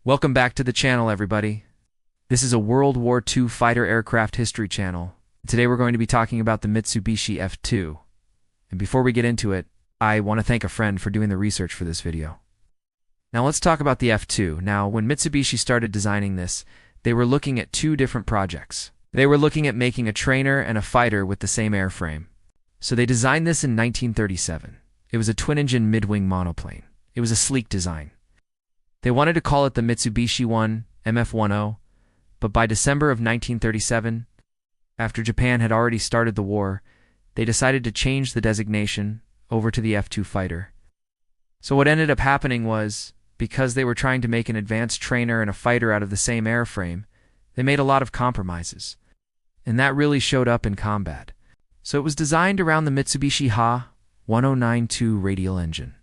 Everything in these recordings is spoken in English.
Welcome back to the channel, everybody. This is a World War II fighter aircraft history channel. Today we're going to be talking about the Mitsubishi F-2. And before we get into it, I want to thank a friend for doing the research for this video. Now let's talk about the F-2. Now, when Mitsubishi started designing this, they were looking at two different projects. They were looking at making a trainer and a fighter with the same airframe. So they designed this in 1937. It was a twin-engine mid-wing monoplane. It was a sleek design. They wanted to call it the Mitsubishi 1 MF-10, but by December of 1937, after Japan had already started the war, they decided to change the designation over to the F-2 fighter. So what ended up happening was, because they were trying to make an advanced trainer and a fighter out of the same airframe, they made a lot of compromises. And that really showed up in combat. So it was designed around the Mitsubishi Ha-1092 radial engine.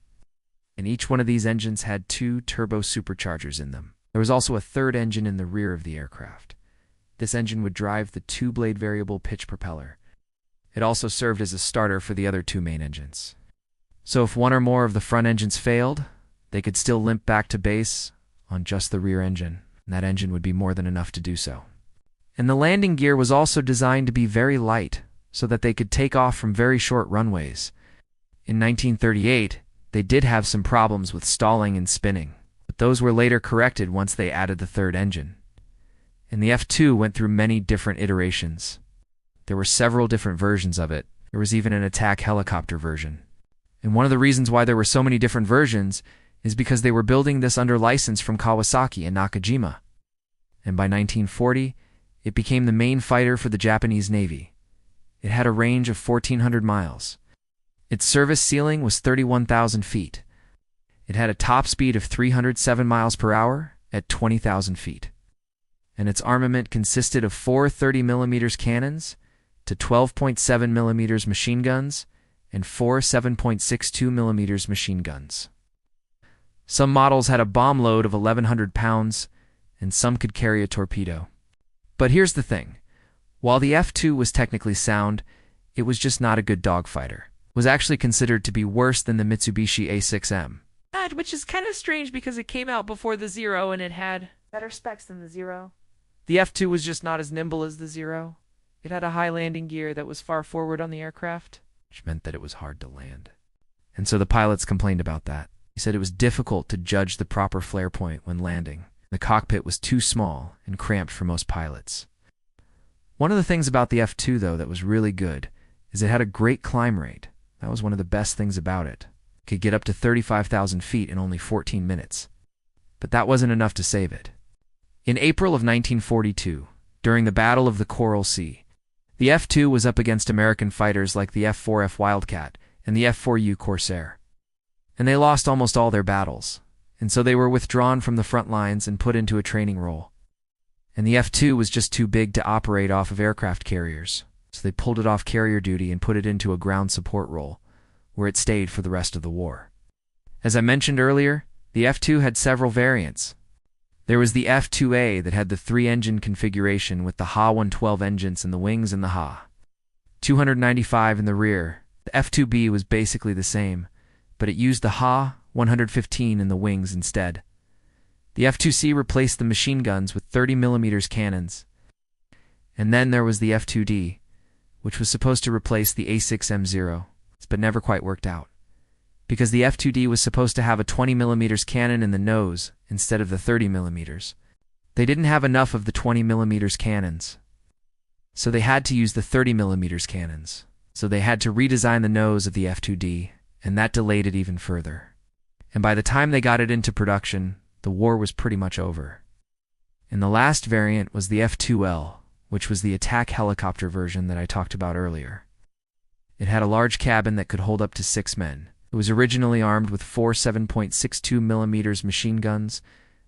And each one of these engines had two turbo superchargers in them. There was also a third engine in the rear of the aircraft. This engine would drive the two-blade variable pitch propeller. It also served as a starter for the other two main engines. So if one or more of the front engines failed, they could still limp back to base on just the rear engine, and that engine would be more than enough to do so. And the landing gear was also designed to be very light, so that they could take off from very short runways. In 1938, they did have some problems with stalling and spinning, but those were later corrected once they added the third engine. And the F-2 went through many different iterations. There were several different versions of it. There was even an attack helicopter version. And one of the reasons why there were so many different versions is because they were building this under license from Kawasaki and Nakajima. And by 1940, it became the main fighter for the Japanese Navy. It had a range of 1,400 miles. Its service ceiling was 31,000 feet. It had a top speed of 307 miles per hour at 20,000 feet. And its armament consisted of four 30mm cannons to 12.7mm machine guns and four 7.62mm machine guns. Some models had a bomb load of 1,100 pounds, and some could carry a torpedo. But here's the thing. While the F-2 was technically sound, it was just not a good dogfighter. It was actually considered to be worse than the Mitsubishi A6M. Which is kind of strange because it came out before the Zero and it had better specs than the Zero. The F-2 was just not as nimble as the Zero. It had a high landing gear that was far forward on the aircraft, which meant that it was hard to land. And so the pilots complained about that. He said it was difficult to judge the proper flare point when landing. The cockpit was too small and cramped for most pilots. One of the things about the F-2, though, that was really good is it had a great climb rate. That was one of the best things about it. It could get up to 35,000 feet in only 14 minutes. But that wasn't enough to save it. In April of 1942, during the Battle of the Coral Sea, the F-2 was up against American fighters like the F-4F Wildcat and the F-4U Corsair. And they lost almost all their battles, and so they were withdrawn from the front lines and put into a training role. And the F-2 was just too big to operate off of aircraft carriers, so they pulled it off carrier duty and put it into a ground support role, where it stayed for the rest of the war. As I mentioned earlier, the F-2 had several variants. There was the F-2A that had the three-engine configuration with the Ha-112 engines in the wings and the Ha-295 in the rear. The F-2B was basically the same, but it used the Ha-115 in the wings instead. The F-2C replaced the machine guns with 30mm cannons. And then there was the F-2D, which was supposed to replace the A6M0, but never quite worked out, because the F-2D was supposed to have a 20mm cannon in the nose instead of the 30mm. They didn't have enough of the 20mm cannons, so they had to use the 30mm cannons. So they had to redesign the nose of the F-2D, and that delayed it even further. And by the time they got it into production, the war was pretty much over. And the last variant was the F-2L, which was the attack helicopter version that I talked about earlier. It had a large cabin that could hold up to 6 men. It was originally armed with four 7.62mm machine guns,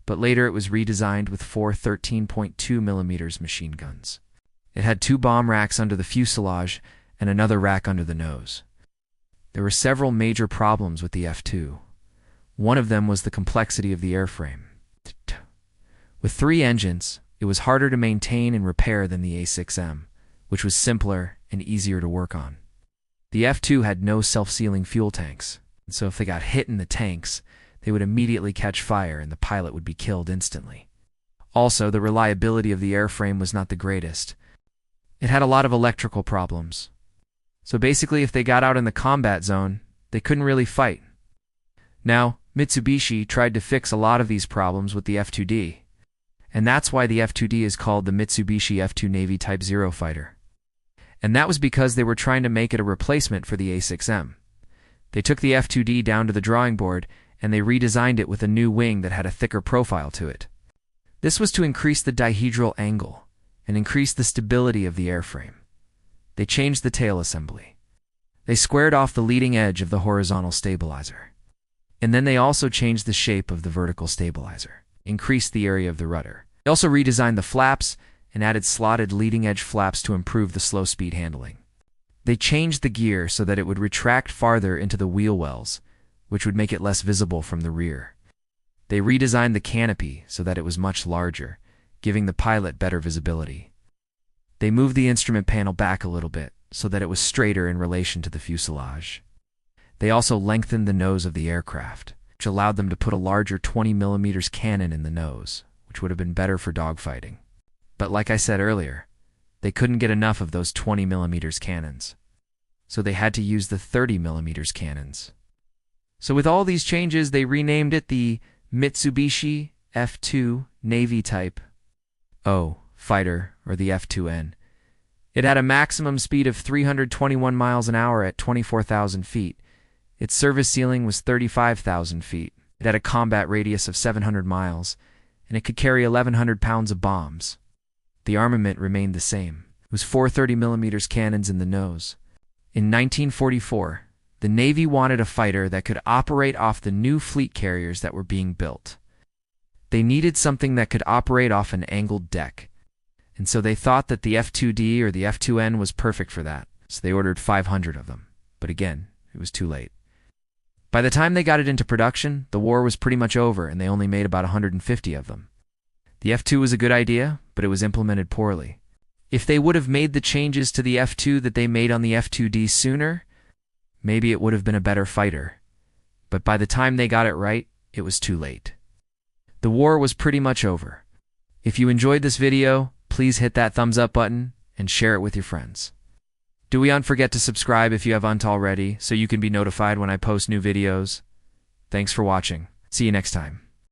but later it was redesigned with four 13.2mm machine guns. It had two bomb racks under the fuselage and another rack under the nose. There were several major problems with the F-2. One of them was the complexity of the airframe. With three engines, it was harder to maintain and repair than the A6M, which was simpler and easier to work on. The F-2 had no self-sealing fuel tanks, and so if they got hit in the tanks, they would immediately catch fire and the pilot would be killed instantly. Also, the reliability of the airframe was not the greatest. It had a lot of electrical problems. So basically, if they got out in the combat zone, they couldn't really fight. Now, Mitsubishi tried to fix a lot of these problems with the F-2D, and that's why the F-2D is called the Mitsubishi F-2 Navy Type 0 fighter. And that was because they were trying to make it a replacement for the A-6M. They took the F-2D down to the drawing board and they redesigned it with a new wing that had a thicker profile to it. This was to increase the dihedral angle and increase the stability of the airframe. They changed the tail assembly. They squared off the leading edge of the horizontal stabilizer. And then they also changed the shape of the vertical stabilizer, increased the area of the rudder. They also redesigned the flaps and added slotted leading-edge flaps to improve the slow-speed handling. They changed the gear so that it would retract farther into the wheel wells, which would make it less visible from the rear. They redesigned the canopy so that it was much larger, giving the pilot better visibility. They moved the instrument panel back a little bit so that it was straighter in relation to the fuselage. They also lengthened the nose of the aircraft, which allowed them to put a larger 20mm cannon in the nose, which would have been better for dogfighting. But like I said earlier, they couldn't get enough of those 20mm cannons, so they had to use the 30mm cannons. So with all these changes, they renamed it the Mitsubishi F-2 Navy Type O fighter, or the F-2N. It had a maximum speed of 321 miles an hour at 24,000 feet. Its service ceiling was 35,000 feet. It had a combat radius of 700 miles, and it could carry 1,100 pounds of bombs. The armament remained the same. It was 4 30mm cannons in the nose. In 1944, the Navy wanted a fighter that could operate off the new fleet carriers that were being built. They needed something that could operate off an angled deck, and so they thought that the F-2D or the F-2N was perfect for that, so they ordered 500 of them. But again, it was too late. By the time they got it into production, the war was pretty much over and they only made about 150 of them. The F-2 was a good idea, but it was implemented poorly. If they would have made the changes to the F-2 that they made on the F-2D sooner, maybe it would have been a better fighter. But by the time they got it right, it was too late. The war was pretty much over. If you enjoyed this video, please hit that thumbs up button and share it with your friends. Do not forget to subscribe if you haven't already so you can be notified when I post new videos. Thanks for watching. See you next time.